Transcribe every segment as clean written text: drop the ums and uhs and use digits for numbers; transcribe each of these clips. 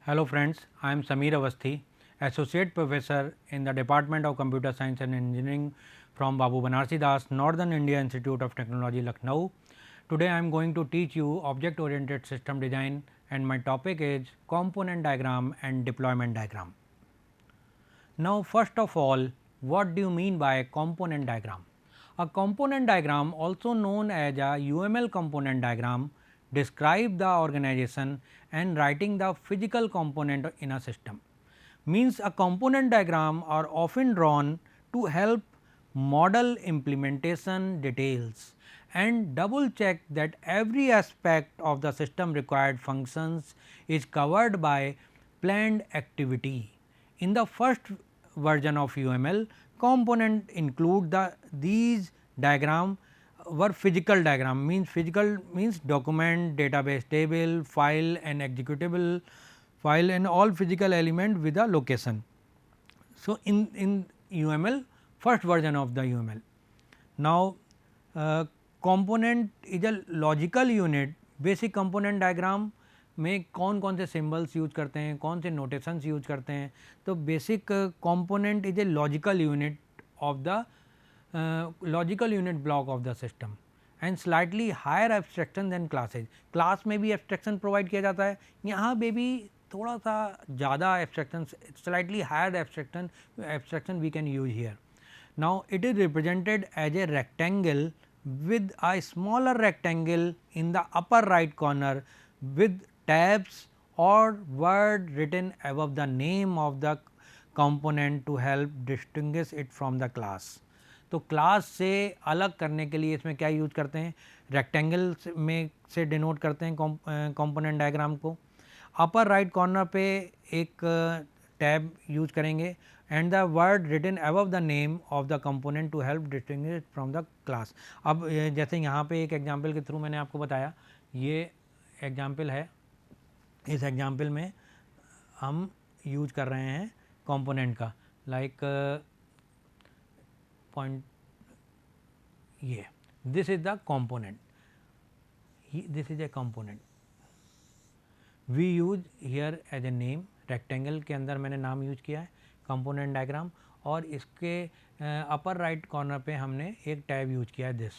Hello friends, I am Sameer Avasthi, Associate Professor in the Department of Computer Science and Engineering from Babu Banarsi Das, Northern India Institute of Technology, Lucknow. Today I am going to teach you object oriented system design and my topic is component diagram and deployment diagram. Now first of all, what do you mean by component diagram? A component diagram, also known as a UML component diagram, describe the organization and writing the physical component in a system. Means a component diagram are often drawn to help model implementation details and double check that every aspect of the system required functions is covered by planned activity. In the first version of UML, component include these diagram were physical diagram, means document, database table, file and executable file and all physical element with a location. So, in UML, first version of the UML. Now, component is a logical unit. Basic component diagram में कौन कौन से symbols use करते हैं, कौन से notations use करते हैं. तो basic component is a logical unit of the logical unit block of the system and slightly higher abstraction than classes. Class में भी एब्स्ट्रैक्शन प्रोवाइड किया जाता है, यहाँ पे भी थोड़ा सा ज़्यादा abstraction, slightly higher abstraction we can use here. Now it is represented as a rectangle with a smaller rectangle in the upper right corner with tabs or word written above the name of the component to help distinguish it from the class. तो class से अलग करने के लिए इसमें क्या use करते हैं, रेक्टेंगल में से डिनोट करते हैं कंपोनेंट डायग्राम को. अपर राइट कॉर्नर पे एक टैब यूज करेंगे and the word written above the name of the component to help distinguish it from the class. अब जैसे यहाँ पे एक एग्जाम्पल के थ्रू मैंने आपको बताया, ये एग्जाम्पल है, इस एग्जाम्पल में हम यूज कर रहे हैं कंपोनेंट का, लाइक पॉइंट ये, this is the component, this is a component, we use here as a name. Rectangle के अंदर मैंने नाम यूज किया है कंपोनेंट डायग्राम, और इसके अपर राइट कॉर्नर पे हमने एक टैब यूज किया है this.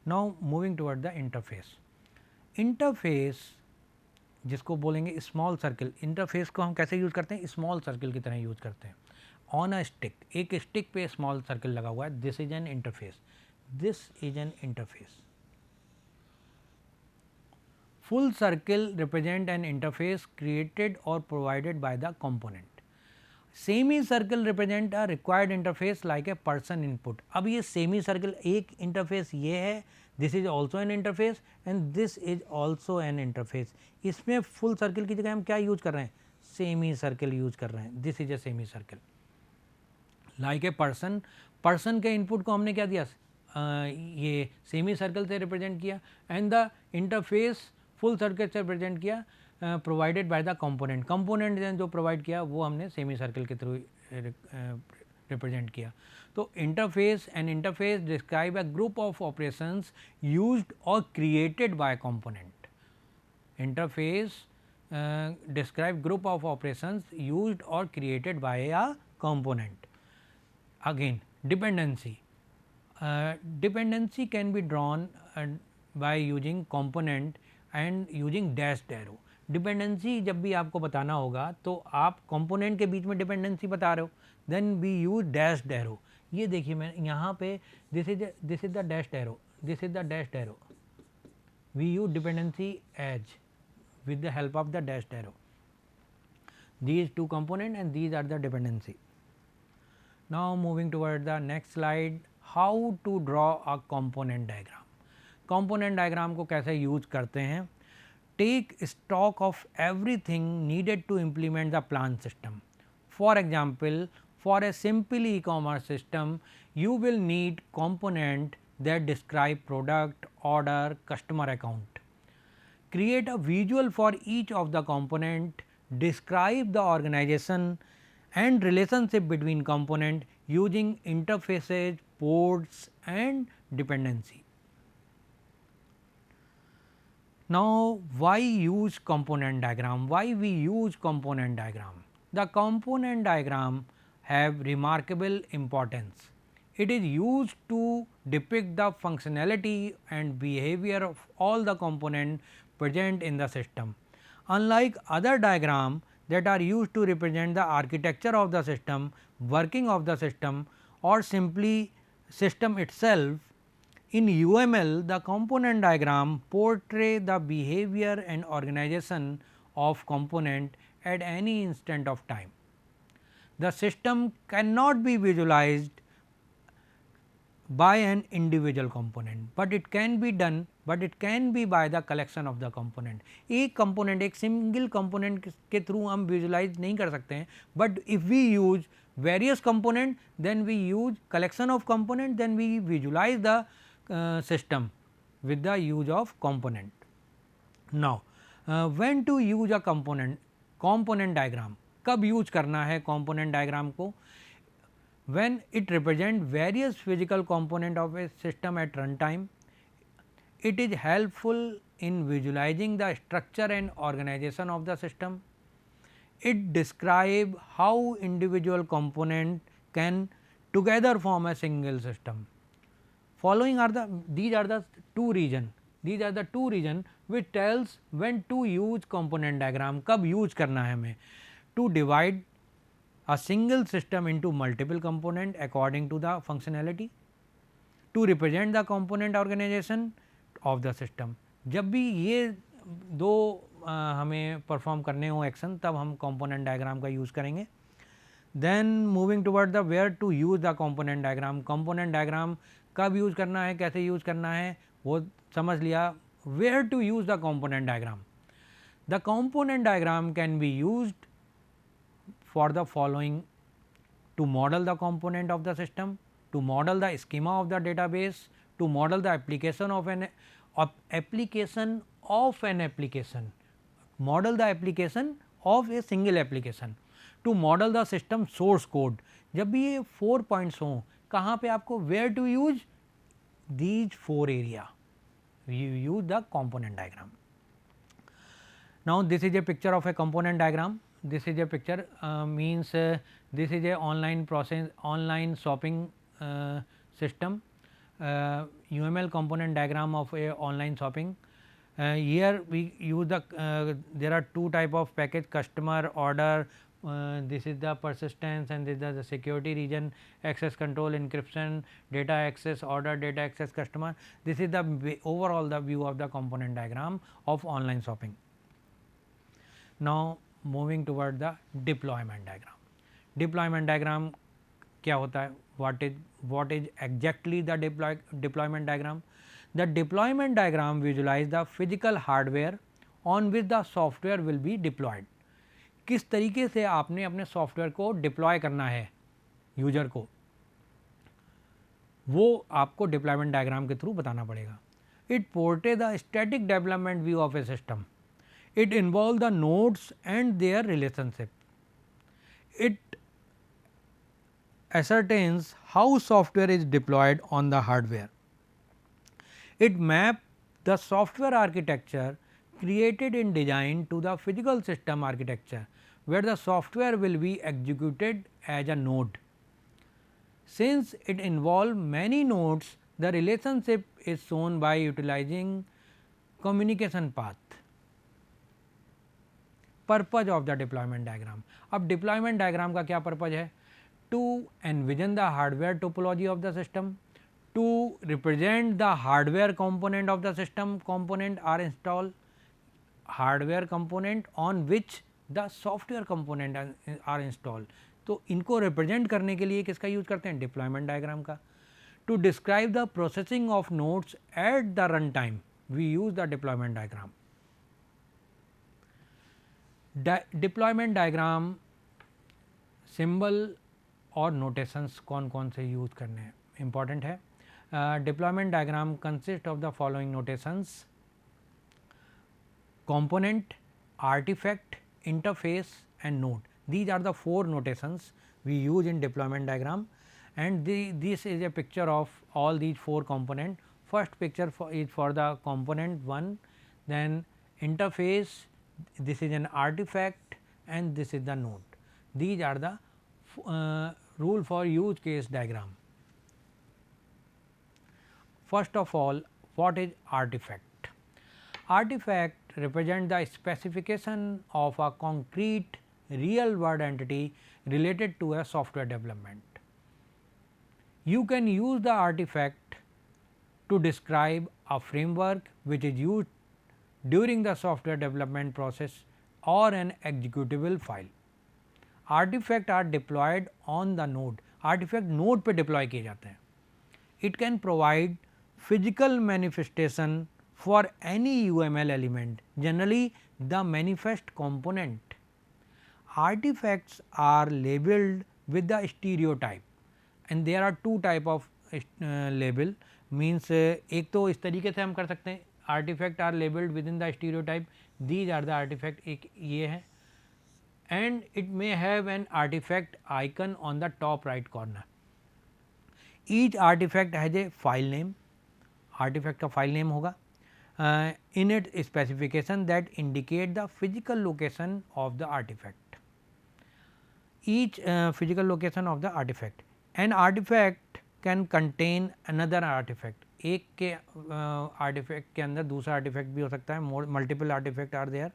Now moving toward the interface. Interface जिसको बोलेंगे स्मॉल सर्किल, इंटरफेस को हम कैसे यूज करते हैं, स्मॉल सर्किल की तरह यूज करते हैं. ऑन अ स्टिक, एक स्टिक पे स्मॉल सर्किल लगा हुआ है, this is an interface, this is an interface. Full circle represent an interface created or provided by the component. Semi-circle represent a required interface like a person input. अब ये semi-circle एक interface ये है, this is also an interface and this is also an interface. इसमें full circle की जगह हम क्या use कर रहे हैं, semi-circle use कर रहे हैं, this is a semi-circle. Like a person, person के input को हमने क्या दिया, ये semi-circle से represent किया and the interface full circle से रिप्रेजेंट किया, provided by the component. Component ने जो प्रोवाइड किया वो हमने सेमी सर्कल के थ्रू रिप्रेजेंट किया. तो interface, an interface describe a group of operations used or created by component. Interface describe group of operations used or created by a component. Again dependency, dependency can be drawn by using component and using dashed arrow. Dependency जब भी आपको बताना होगा तो आप component के बीच में dependency बता रहे हो, then we use dashed arrow. ये देखिए मैं यहाँ पे this is the dashed arrow, this is the dashed arrow, we use dependency as with the help of the dashed arrow. These two component and these are the dependency. Now moving toward the next slide, how to draw a component diagram. Component diagram को कैसे use करते हैं. Take stock of everything needed to implement the plan system. For example, for a simple e commerce system you will need component that describe product, order, customer account. Create a visual for each of the component, describe the organization and relationship between component using interfaces, ports and dependency. Now, why use component diagram? Why we use component diagram? The component diagram have remarkable importance. It is used to depict the functionality and behavior of all the components present in the system. Unlike other diagrams that are used to represent the architecture of the system, working of the system, or simply system itself, in UML, the component diagram portray the behavior and organization of component at any instant of time. The system cannot be visualized by an individual component, but it can be done, but it can be by the collection of the component. एक component, एक single component के through हम visualize नहीं कर सकते हैं, but if we use various component, then we use collection of component, then we visualize the system with the use of component. Now, when to use a component diagram, कब use करना है component diagram को? When it represent various physical component of a system at runtime, it is helpful in visualizing the structure and organization of the system. It describe how individual component can together form a single system. Following are these are the two region which tells when to use component diagram, कब use करना है हमें. To divide a single system into multiple component according to the functionality, to represent the component organization of the system. जब भी ये दो हमें perform करने हो एक्शन, तब हम component diagram का यूज़ करेंगे. Then moving toward the where to use the component diagram. Component diagram कब यूज़ करना है, कैसे यूज़ करना है, वो समझ लिया. Where to use the component diagram? The component diagram can be used for the following: to model the component of the system, to model the schema of the database, to model the application of an application, model the application of a single application, to model the system source code. जब भी ये 4 points हों, कहाँ पे आपको where to use these 4 area, you use the component diagram. Now, this is a picture of a component diagram. This is a picture means this is a online shopping system, UML component diagram of a online shopping. Here we use the there are two type of package: customer, order. This is the persistence and this is the security region, access control, encryption, data access, order, data access, customer. This is the overall the view of the component diagram of online shopping. Now, moving toward the deployment diagram. Deployment diagram क्या होता है? What is exactly the deployment diagram? The deployment diagram visualize the physical hardware on which the software will be deployed. किस तरीके से आपने अपने software को deploy करना है यूजर को, वो आपको डिप्लॉयमेंट डायग्राम के थ्रू बताना पड़ेगा. It portray the static development view of A system. It involves the nodes and their relationship. It ascertains how software is deployed on the hardware. It maps the software architecture created in design to the physical system architecture, where the software will be executed as a node. Since it involves many nodes, the relationship is shown by utilizing communication path. Purpose of the deployment diagram. अब deployment diagram का क्या purpose है? To envision the hardware topology of the system, to represent the hardware component of the system. Component are install, hardware component on which the software component are install. तो इनको represent करने के लिए किसका use करते हैं? Deployment diagram का. To describe the processing of nodes at the run time we use the deployment diagram. Deployment diagram symbol और नोटेशंस कौन कौन से यूज़ करने हैं इम्पॉर्टेंट है. Deployment diagram consist of the following notations: component, artifact, interface and node. These are the 4 notations we use in deployment diagram, and this is a picture of all these 4 components. First picture is for the component 1, then interface, this is an artifact, and this is the node. These are the rule for use case diagram. First of all, what is artifact? Artifact represent the specification of a concrete real world entity related to a software development. You can use the artifact to describe a framework which is used during the software development process or an executable file. Artifact are deployed on the node. Artifact node पे deploy किए जाते हैं. It can provide physical manifestation for any UML element, generally the manifest component. Artifacts are labeled with the stereotype, and there are two type of label. Means एक तो इस तरीके से हम कर सकते हैं, artifact are labeled within the stereotype, these are the artifact, एक ये है, and it may have an artifact icon on the top right corner. Each artifact has a file name, artifact का file name होगा, in its specification that indicate the physical location of the artifact. Each physical location of the artifact. An artifact can contain another artifact. एक के artifact के अंदर दूसरा artifact भी हो सकता है. Multiple artifact are there.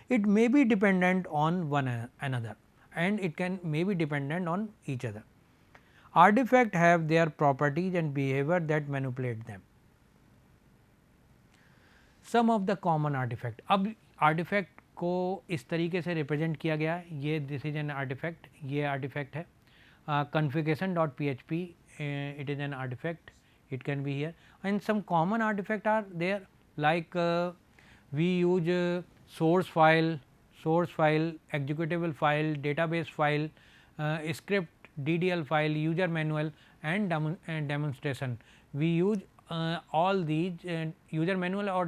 It may be dependent on one another, and it can may be dependent on each other. Artifact have their properties and behavior that manipulate them. Some of the common artifact. अब artifact को इस तरीके से represent किया गया है. ये this is an artifact, ये artifact है. Configuration.php, it is an artifact, it can be here, and some common artifact are there, like we use source file, executable file, database file, script, DDL file, user manual, and demonstration. We use all these user manual or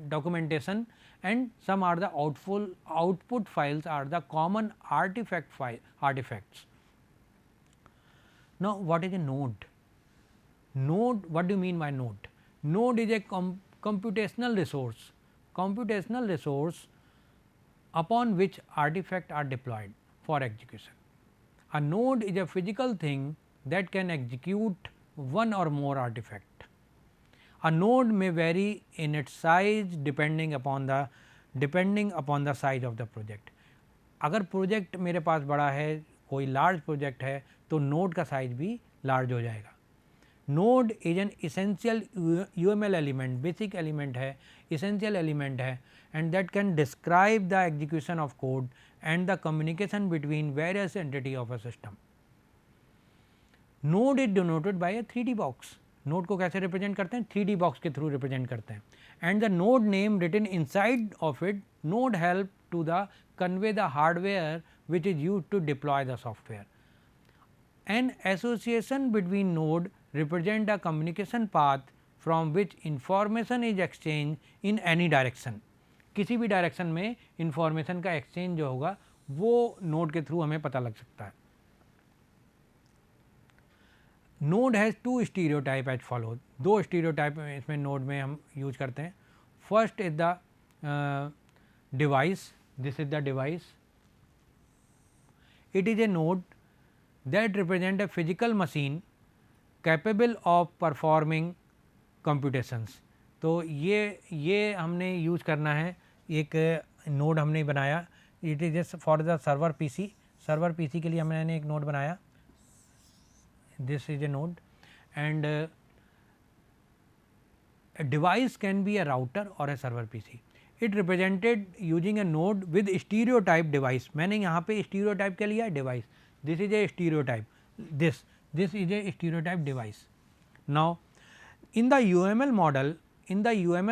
documentation, and some are the output files are the common artifacts. Now, what is a node? Node, what do you mean by node? Node is a computational resource upon which artifacts are deployed for execution. A node is a physical thing that can execute one or more artifact. A node may vary in its size depending upon the size of the project. अगर project मेरे पास बड़ा है, कोई large project है, तो node का size भी large हो जाएगा. Node is an essential UML element, basic element है, इसेंशियल एलिमेंट है, and that can describe the execution of code and the communication between various entity of a system. Node is denoted by a 3D box. Node को कैसे represent करते हैं? 3D box के through represent करते हैं. And the node name written inside of it, node help to the convey the hardware which is used to deploy the software. An association between node represent a communication path from which information is exchanged in any direction. किसी भी direction में information का exchange जो होगा वो node के through हमें पता लग सकता है. Node has 2 stereotype as follow. 2 stereotype इसमें नोड में हम यूज करते हैं. First is the device. This is the device. It is a node that represent a physical machine capable of performing computations. तो ये हमने यूज़ करना है. एक नोड हमने बनाया. It is just for the server PC. Server PC के लिए हमने एक नोड बनाया. This is A node, and a device can be a router or a server PC. It represented using a node with stereotype device. मैंने यहाँ पे stereotype क्या लिया? Device. This is a stereotype. This is a stereotype device. Now, in the UML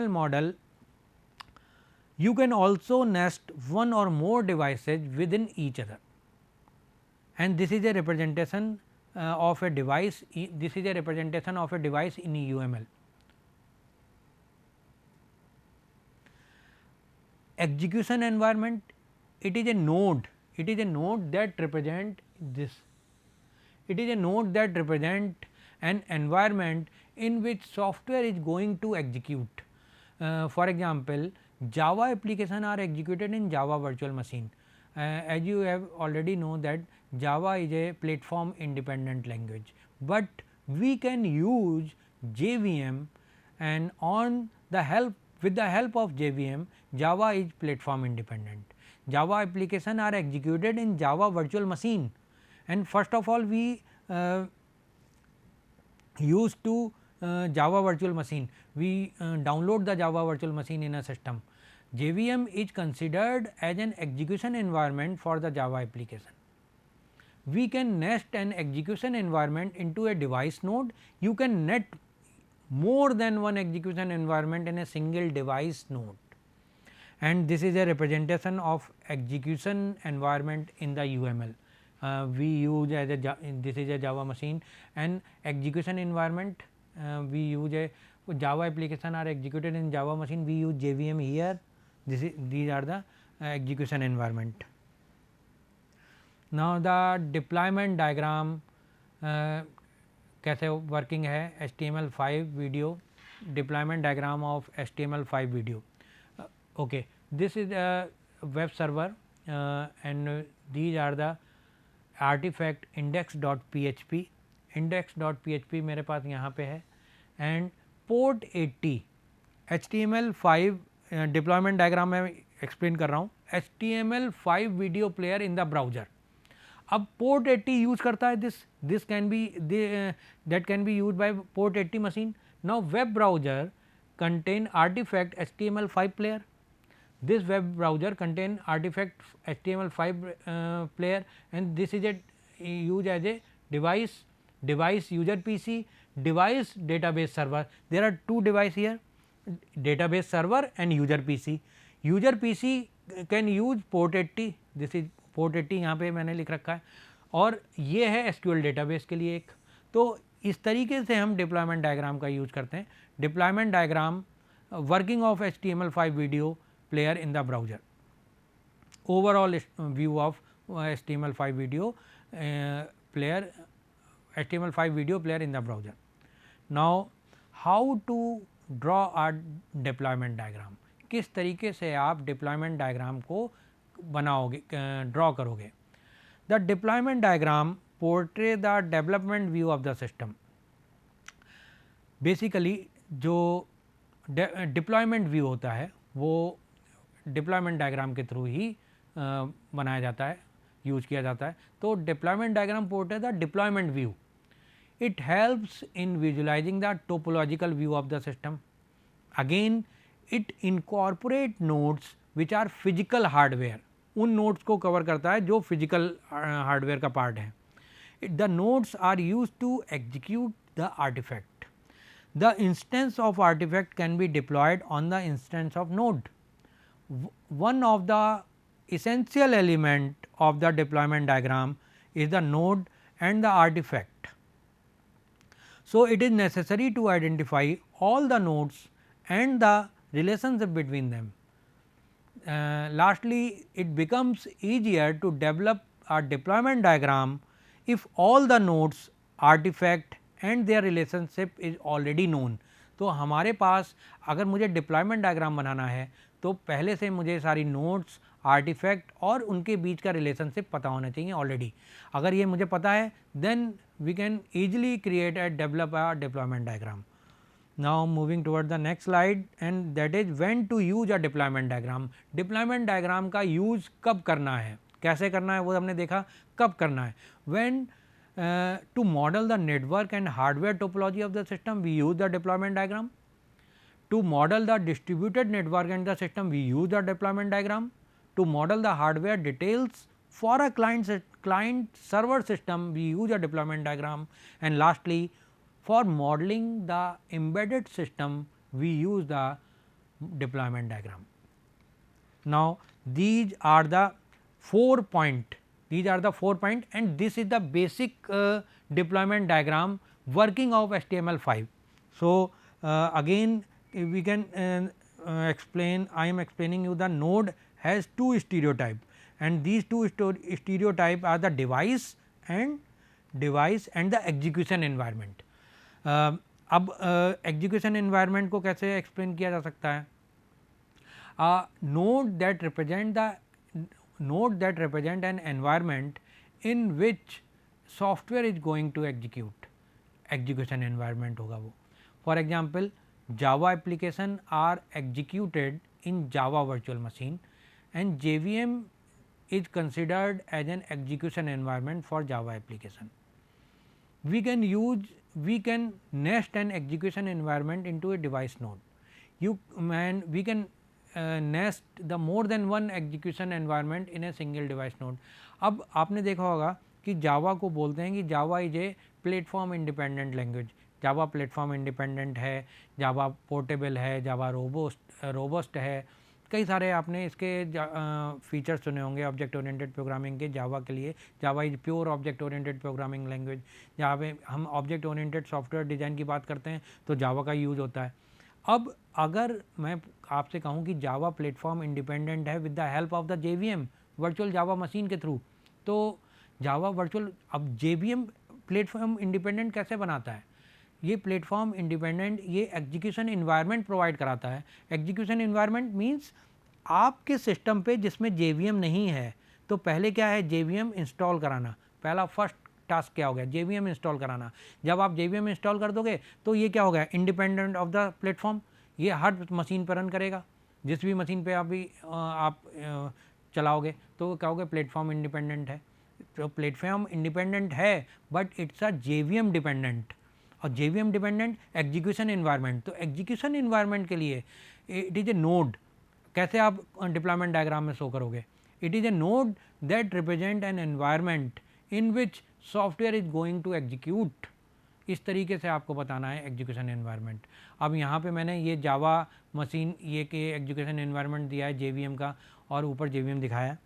model, you can also nest one or more devices within each other, and this is a representation of a device. This is a representation of a device in UML. Execution environment, it is a node that represent this. It is a node that represent an environment in which software is going to execute. For example, Java application are executed in Java virtual machine. As you have already know that Java is a platform independent language, but we can use JVM, and with the help of JVM, Java is platform independent. Java application are executed in Java virtual machine, and first of all we used to Java virtual machine, we download the Java virtual machine in a system. JVM is considered as an execution environment for the Java application. We can nest an execution environment into a device node. You can net more than one execution environment in a single device node, and this is a representation of execution environment in the UML. We use as a this is a Java machine and execution environment. We use a Java application are executed in Java machine. We use JVM here. These are the execution environment. Now the deployment diagram कैसे working है, HTML5 video, deployment diagram of HTML5 video. Okay, this is a web server and these are the artifact index.php. index.php मेरे पास यहाँ पे है and port 80 HTML5 deployment diagram में explain कर रहा हूँ. HTML5 video player in the browser. अब port 80 use करता है this can be that can be used by port 80 machine. Now web browser contain artifact HTML5 player. This web browser contain artifact HTML5 player, and this is a used as a device user PC, device database server. There are two device here, database server and user PC. User PC can use port 80, this is port 80 यहाँ पे मैंने लिख रखा है, और ये है SQL database के लिए एक. तो इस तरीके से हम डिप्लॉयमेंट डायग्राम का यूज करते हैं. Deployment diagram working of HTML5 video player in the browser. Overall view of HTML5 video player, HTML5 video player in the browser. Now how to draw a deployment diagram, किस तरीके से आप deployment diagram को बनाओगे, draw करोगे. The deployment diagram portray the development view of the system. Basically जो deployment view होता है वो डिप्लॉयमेंट डायग्राम के थ्रू ही बनाया जाता है, यूज किया जाता है. तो डिप्लॉयमेंट डायग्राम पोर्ट है the deployment view. It helps in visualizing the topological view of the system. Again it incorporate nodes which are physical hardware. उन नोड्स को कवर करता है जो फिजिकल हार्डवेयर का पार्ट है. The nodes are use to execute the artifact. The instance of artifact can be deployed on the instance of node. One of the essential element of the deployment diagram is the node and the artifact. So it is necessary to identify all the nodes and the relationship between them. Lastly, it becomes easier to develop a deployment diagram if all the nodes, artifact and their relationship is already known. तो हमारे पास अगर मुझे deployment diagram बनाना है तो पहले से मुझे सारी नोड्स, आर्टिफैक्ट और उनके बीच का रिलेशनशिप पता होना चाहिए ऑलरेडी. अगर ये मुझे पता है then we can easily create and develop a deployment diagram. Now moving toward the next slide and that is when to use a deployment diagram. Deployment diagram का यूज कब करना है, कैसे करना है वो हमने देखा. कब करना है, when to model the network and hardware topology of the system, we use the deployment diagram. To model the distributed network and the system, we use the deployment diagram. To model the hardware details for a client server system, we use a deployment diagram. And lastly, for modeling the embedded system, we use the deployment diagram. Now these are the 4 points. These are the 4 points and this is the basic deployment diagram working of HTML5. So again we can explain, I am explaining you the node has 2 stereotype and these 2 stereotype are the device and the execution environment. अब execution environment को कैसे explain किया जा सकता है. a node that represent an environment in which software is going to execute, execution environment होगा वो. For example, Java application are executed in Java virtual machine and JVM is considered as an execution environment for Java application. We can nest an execution environment into a device node. We can nest the more than one execution environment in a single device node. अब आपने देखा होगा कि जावा को बोलते हैं कि Java is a platform independent language. Java platform independent है, जावा पोर्टेबल है, जावा रोबस्ट है. कई सारे आपने इसके फीचर्स सुने होंगे ऑब्जेक्ट ओरिएंटेड प्रोग्रामिंग के. जावा के लिए Java is pure object oriented programming language. जहाँ पे हम ऑब्जेक्ट ओरिएंटेड सॉफ्टवेयर डिज़ाइन की बात करते हैं तो जावा का यूज़ होता है. अब अगर मैं आपसे कहूँ कि जावा प्लेटफॉर्म इंडिपेंडेंट है with the help of the JVM virtual Java machine के थ्रू, तो जावा वर्चुअल, अब जेवीएम प्लेटफॉर्म इंडिपेंडेंट कैसे बनाता है? ये प्लेटफॉर्म इंडिपेंडेंट ये एग्जीक्यूशन इन्वायरमेंट प्रोवाइड कराता है. एग्जीक्यूशन इन्वायरमेंट मीन्स आपके सिस्टम पे जिसमें जेवीएम नहीं है, तो पहले क्या है, जेवीएम इंस्टॉल कराना. पहला फर्स्ट टास्क क्या हो गया, जेवीएम इंस्टॉल कराना. जब आप जेवीएम इंस्टॉल कर दोगे तो ये क्या हो गया, इंडिपेंडेंट ऑफ द प्लेटफॉर्म. ये हर मशीन पर रन करेगा, जिस भी मशीन पे आप चलाओगे तो कहोगे प्लेटफॉर्म इंडिपेंडेंट है. तो प्लेटफॉर्म इंडिपेंडेंट है but it's a JVM dependent. और जेवीएम डिपेंडेंट एग्जीक्यूशन इन्वायरमेंट. तो एग्जीक्यूशन इन्वायरमेंट के लिए इट इज़ ए नोड. कैसे आप डिप्लॉयमेंट डायग्राम में शो करोगे? It is a node that represent an environment in which software is going to execute. इस तरीके से आपको बताना है एग्जीक्यूशन एनवायरनमेंट. अब यहाँ पे मैंने ये जावा मशीन ये के एग्जीक्यूशन एनवायरनमेंट दिया है जेवीएम का, और ऊपर जेवीएम दिखाया.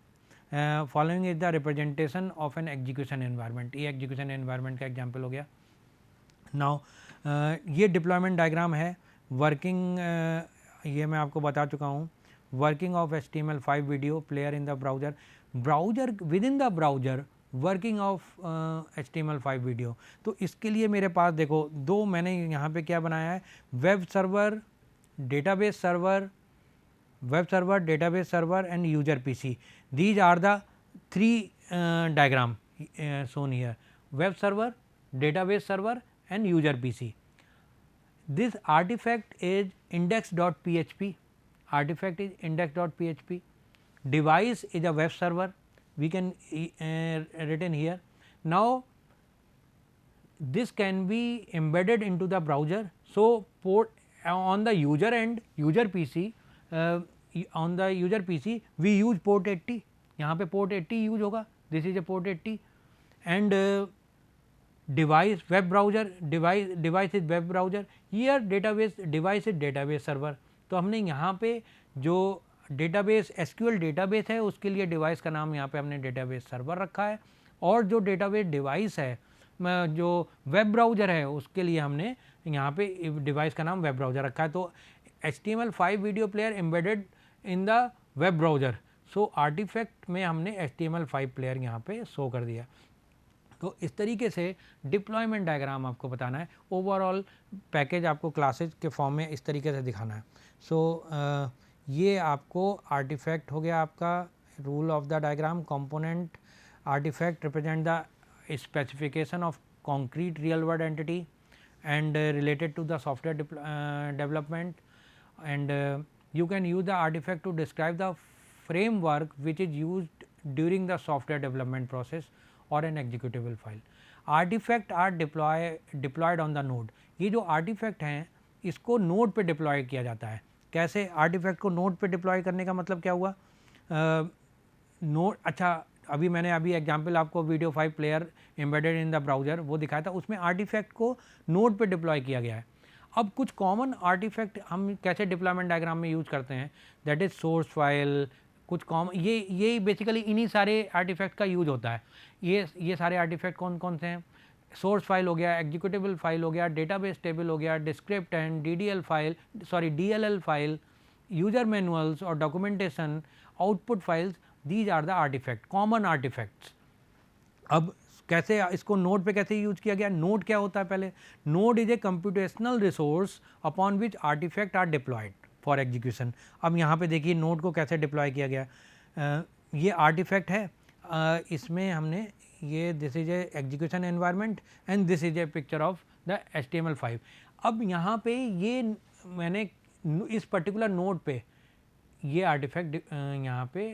Following is the representation of an execution environment. ये एग्जीक्यूशन एनवायरनमेंट का एग्जांपल हो गया. नाउ ये डिप्लॉयमेंट डायग्राम है. वर्किंग ये मैं आपको बता चुका हूँ. Working of HTML5 video player in the browser. Browser with in the browser working of HTML5 video. तो इसके लिए मेरे पास देखो दो मैंने यहाँ पे क्या बनाया है, web server, database server, web server, database server and user PC. These are the three diagram shown here. Web server, database server and user PC. This artifact is index.php. Artifact is index.php. Device is a web server. We can written here. Now this can be embedded into the browser. So port on the user end, user PC, on the user PC we use port 80. यहाँ पे port 80 use होगा. This is a port 80 and device web browser, device is web browser. Here database device is database server. तो हमने यहाँ पे जो database SQL database है उसके लिए डिवाइस का नाम यहाँ पे हमने डेटाबेस सर्वर रखा है, और जो डेटाबेस डिवाइस है जो वेब ब्राउज़र है उसके लिए हमने यहाँ पे डिवाइस का नाम वेब ब्राउज़र रखा है. तो HTML5 video player embedded in the web browser. So artifact में हमने HTML5 प्लेयर यहाँ पे शो कर दिया. तो इस तरीके से डिप्लॉयमेंट डायग्राम आपको बताना है. ओवरऑल पैकेज आपको क्लासेज के फॉर्म में इस तरीके से दिखाना है. सो ये आपको आर्टिफैक्ट हो गया आपका. Rule of the diagram, component artifact represent the specification of concrete real world entity and related to the software development, and you can use the artifact to describe the framework which is used during the software development process or an executable file. Artifact are deployed on the node. ये जो artifact हैं इसको node पे deploy किया जाता है. कैसे artifact को node पे deploy करने का मतलब क्या हुआ? node अच्छा अभी मैंने एग्जाम्पल आपको video 5 player embedded in the browser वो दिखाया था, उसमें आर्टिफैक्ट को नोड पे डिप्लॉय किया गया है. अब कुछ कॉमन आर्टिफैक्ट हम कैसे डिप्लॉयमेंट डायग्राम में यूज़ करते हैं, दैट इज़ सोर्स फाइल. कुछ कॉमन ये बेसिकली इन्हीं सारे आर्टिफैक्ट का यूज होता है. ये सारे आर्टिफैक्ट कौन कौन से हैं? सोर्स फाइल हो गया, एग्जीक्यूटेबल फाइल हो गया, डेटाबेस टेबल हो गया, डिस्क्रिप्ट and DLL file, user manuals और documentation, output files. These are the artifact, common artifacts. अब कैसे इसको नोड पे कैसे यूज किया गया? नोड क्या होता है? पहले node is a computational resource upon which artifact are deployed for execution. अब यहाँ पे देखिए नोड को कैसे डिप्लॉय किया गया। ये आर्टिफैक्ट है, इसमें हमने ये this is A execution environment and this is A picture of the HTML5। अब यहाँ पे ये मैंने इस पर्टिकुलर नोड पे ये आर्टिफैक्ट यहाँ पे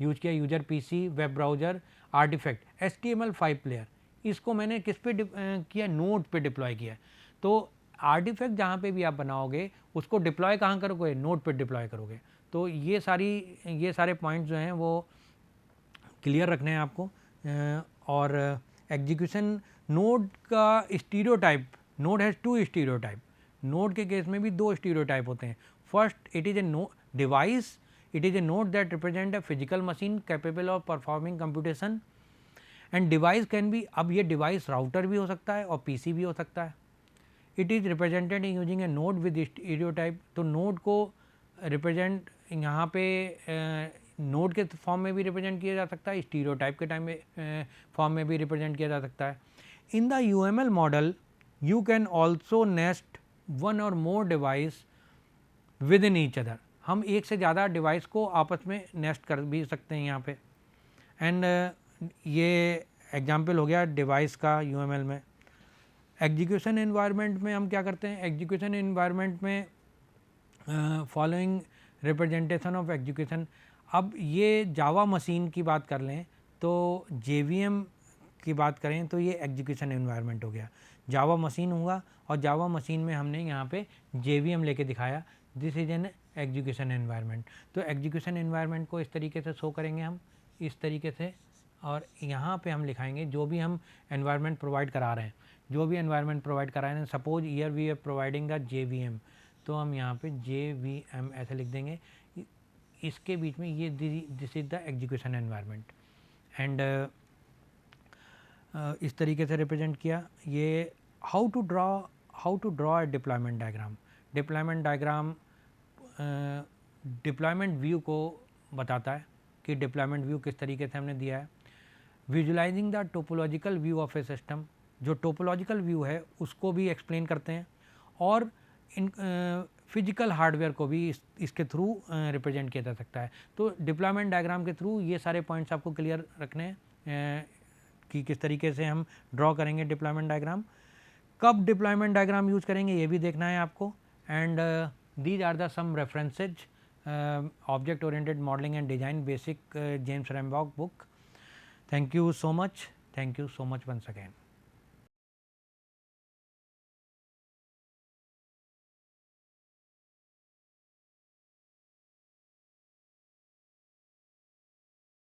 यूज किया, user PC web browser artifact HTML5 player, इसको मैंने किस पे किया, नोड पे डिप्लॉय किया। तो आर्टिफैक्ट जहाँ पे भी आप बनाओगे उसको डिप्लॉय कहाँ करोगे, नोड पे डिप्लॉय करोगे। तो ये सारे पॉइंट्स जो हैं वो क्लियर रखने हैं आपको। और एग्जीक्यूशन नोड का stereotype, node has 2 stereotype. Node के केस में भी 2 स्टीरियोटाइप होते हैं। First, it is a device, it is a node that represent a physical machine capable of performing computation and device can be, अब ये device router भी हो सकता है और पीसी भी हो सकता है। It is represented in using A node with stereotype. तो नोड को रिप्रेजेंट यहाँ पे नोड के फॉर्म में भी रिप्रेजेंट किया जा सकता है, स्टीरियोटाइप के टाइम में फॉर्म में भी रिप्रेजेंट किया जा सकता है। In the UML model you can also nest one or more device within each other. हम एक से ज़्यादा डिवाइस को आपस में नेस्ट कर भी सकते हैं यहाँ पे। एंड ये एग्जाम्पल हो गया डिवाइस का UML में। एग्जीक्यूशन एनवायरनमेंट में हम क्या करते हैं, एग्जीक्यूशन एनवायरनमेंट में फॉलोइंग रिप्रेजेंटेशन ऑफ एग्जीक्यूशन। अब ये जावा मशीन की बात कर लें तो JVM की बात करें तो ये एग्जीक्यूशन एनवायरनमेंट हो गया, जावा मशीन हुआ और जावा मशीन में हमने यहाँ पे JVM लेके दिखाया, this is an execution environment. तो एग्जीक्यूशन एनवायरनमेंट को इस तरीके से शो करेंगे हम, इस तरीके से, और यहाँ पे हम लिखाएंगे जो भी हम एनवायरनमेंट प्रोवाइड करा रहे हैं, जो भी एनवायरनमेंट प्रोवाइड करा रहे हैं। Suppose here we are providing the JVM, तो हम यहाँ पे JVM ऐसे लिख देंगे, इसके बीच में ये this is the execution environment. And इस तरीके से रिप्रेजेंट किया। ये how to draw a deployment diagram. Deployment diagram deployment view को बताता है कि डिप्लॉयमेंट व्यू किस तरीके से हमने दिया है। Visualising the topological view of A system, जो टोपोलॉजिकल व्यू है उसको भी एक्सप्लेन करते हैं, और इन फिजिकल हार्डवेयर को भी इसके थ्रू रिप्रेजेंट किया जा सकता है। तो डिप्लॉयमेंट डायग्राम के थ्रू ये सारे पॉइंट्स आपको क्लियर रखने हैं कि किस तरीके से हम ड्रॉ करेंगे डिप्लॉयमेंट डायग्राम, कब डिप्लॉयमेंट डायग्राम यूज़ करेंगे ये भी देखना है आपको। And these are the some references, object oriented modelling and design basic, James Rumbaugh book. Thank you so much once again.